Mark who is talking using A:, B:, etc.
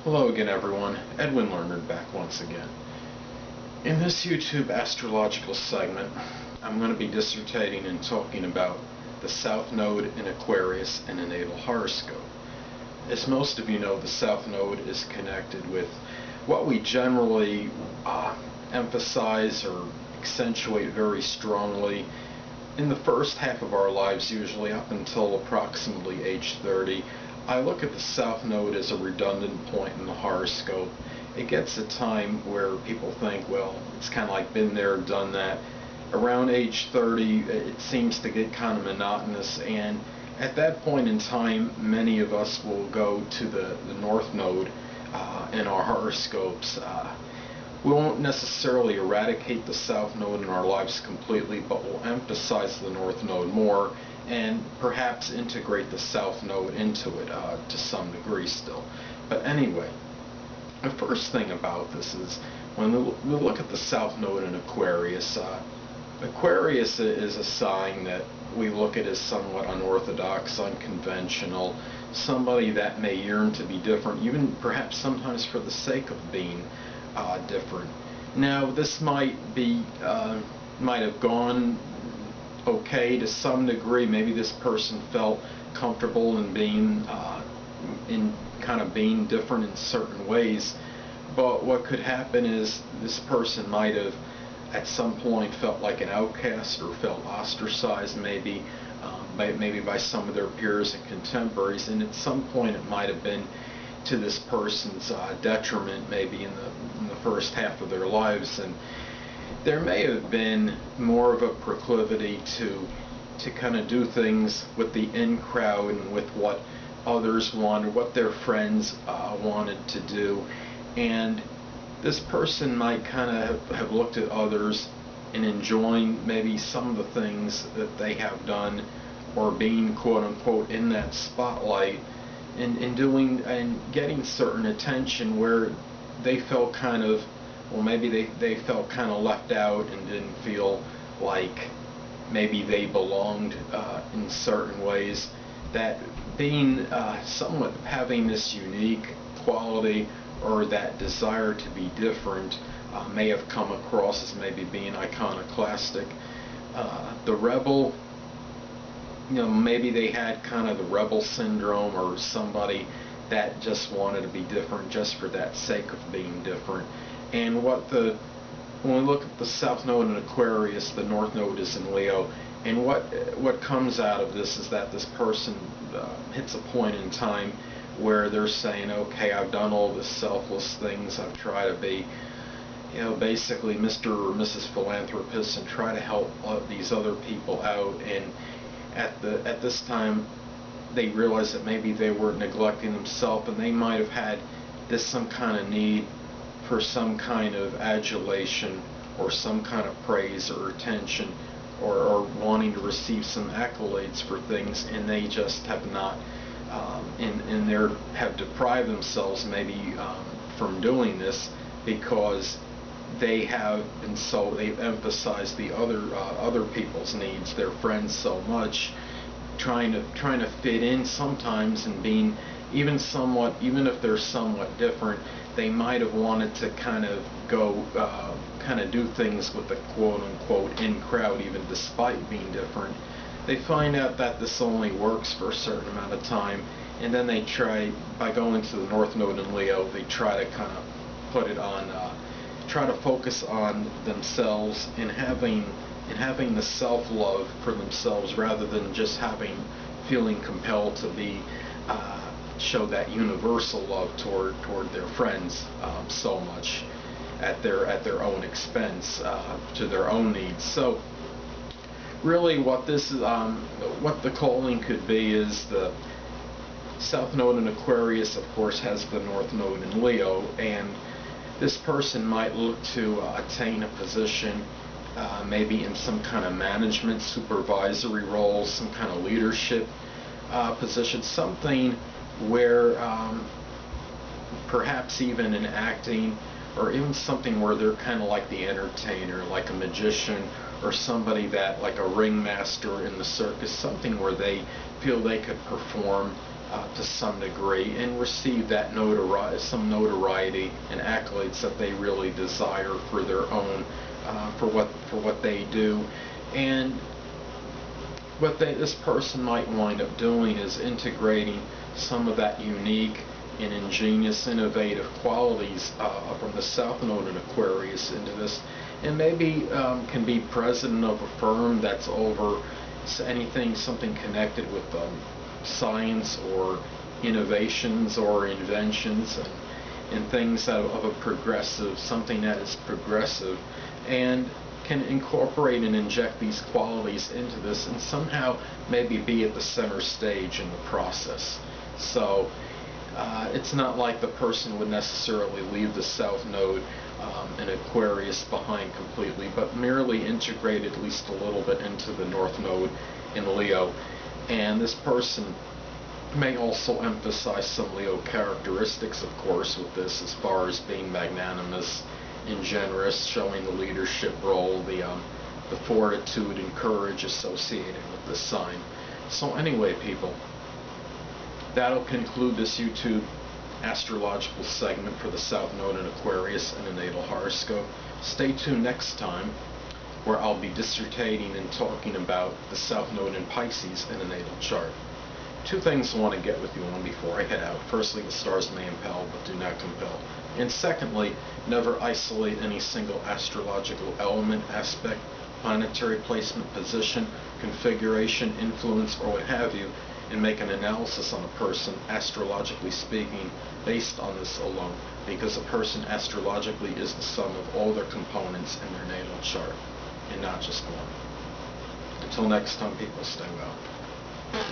A: Hello again everyone, Edwin Learnard back once again. In this YouTube astrological segment, I'm going to be dissertating and talking about the South Node in Aquarius and a natal horoscope. As most of you know, the South Node is connected with what we generally emphasize or accentuate very strongly in the first half of our lives, usually up until approximately age 30. I look at the South Node as a redundant point in the horoscope. It gets a time where people think, well, it's kind of like been there, done that. Around age 30, it seems to get kind of monotonous, and at that point in time, many of us will go to the North Node in our horoscopes. We won't necessarily eradicate the South Node in our lives completely, but we'll emphasize the North Node more and perhaps integrate the South Node into it to some degree still. But anyway, the first thing about this is when we look at the South Node in Aquarius, Aquarius is a sign that we look at as somewhat unorthodox, unconventional, somebody that may yearn to be different, even perhaps sometimes for the sake of being different. Now, this might have gone okay to some degree. Maybe this person felt comfortable in being being different in certain ways, but what could happen is this person might have at some point felt like an outcast or felt ostracized maybe by some of their peers and contemporaries, and at some point it might have been to this person's detriment, maybe in the first half of their lives, and there may have been more of a proclivity to kind of do things with the in crowd and with what others wanted, what their friends wanted to do, and this person might kind of have looked at others and enjoying maybe some of the things that they have done, or being quote unquote in that spotlight and doing and getting certain attention where they felt kind of, well, maybe they felt kind of left out and didn't feel like maybe they belonged in certain ways. That being somewhat having this unique quality or that desire to be different may have come across as maybe being iconoclastic. The rebel, maybe they had kind of the rebel syndrome, or somebody that just wanted to be different just for that sake of being different. And when we look at the South Node in Aquarius, the North Node is in Leo, and what comes out of this is that this person hits a point in time where they're saying, okay, I've done all this selfless things, I've tried to be, basically Mr. or Mrs. Philanthropist and try to help these other people out, and at this time they realize that maybe they were neglecting themselves, and they might have had some kind of need for some kind of adulation or some kind of praise or attention, or wanting to receive some accolades for things, and they just have not have deprived themselves maybe from doing this because they've emphasized the other people's needs, their friends, so much, trying to fit in sometimes, and being even if they're somewhat different, they might have wanted to kind of do things with the quote unquote in crowd, even despite being different. They find out that this only works for a certain amount of time, and then they try, by going to the North Node in Leo, they try to kind of put it on, try to focus on themselves and having the self-love for themselves, rather than just feeling compelled to show that universal love toward their friends so much at their own expense, to their own needs. So really what the calling could be is the South Node in Aquarius, of course, has the North Node in Leo, and this person might look to attain a position maybe in some kind of management, supervisory role, some kind of leadership position, something where perhaps even in acting, or even something where they're kind of like the entertainer, like a magician, or somebody that, like a ringmaster in the circus, something where they feel they could perform to some degree and receive that some notoriety and accolades that they really desire for their own, for what they do. And what this person might wind up doing is integrating some of that unique and ingenious, innovative qualities from the South Node in Aquarius into this, and maybe can be president of a firm that's over something connected with science or innovations or inventions, and things of a progressive, something that is progressive, and can incorporate and inject these qualities into this and somehow maybe be at the center stage in the process. So it's not like the person would necessarily leave the South Node in Aquarius behind completely, but merely integrate at least a little bit into the North Node in Leo. And this person may also emphasize some Leo characteristics, of course, with this, as far as being magnanimous and generous, showing the leadership role, the fortitude and courage associated with this sign. So anyway, people, that'll conclude this YouTube astrological segment for the South Node in Aquarius and a natal horoscope. Stay tuned next time, where I'll be dissertating and talking about the South Node in Pisces in a natal chart. Two things I want to get with you on before I head out. Firstly, the stars may impel, but do not compel. And secondly, never isolate any single astrological element, aspect, planetary placement, position, configuration, influence, or what have you, and make an analysis on a person, astrologically speaking, based on this alone, because a person astrologically is the sum of all their components in their natal chart, and not just one. Until next time, people, stay well.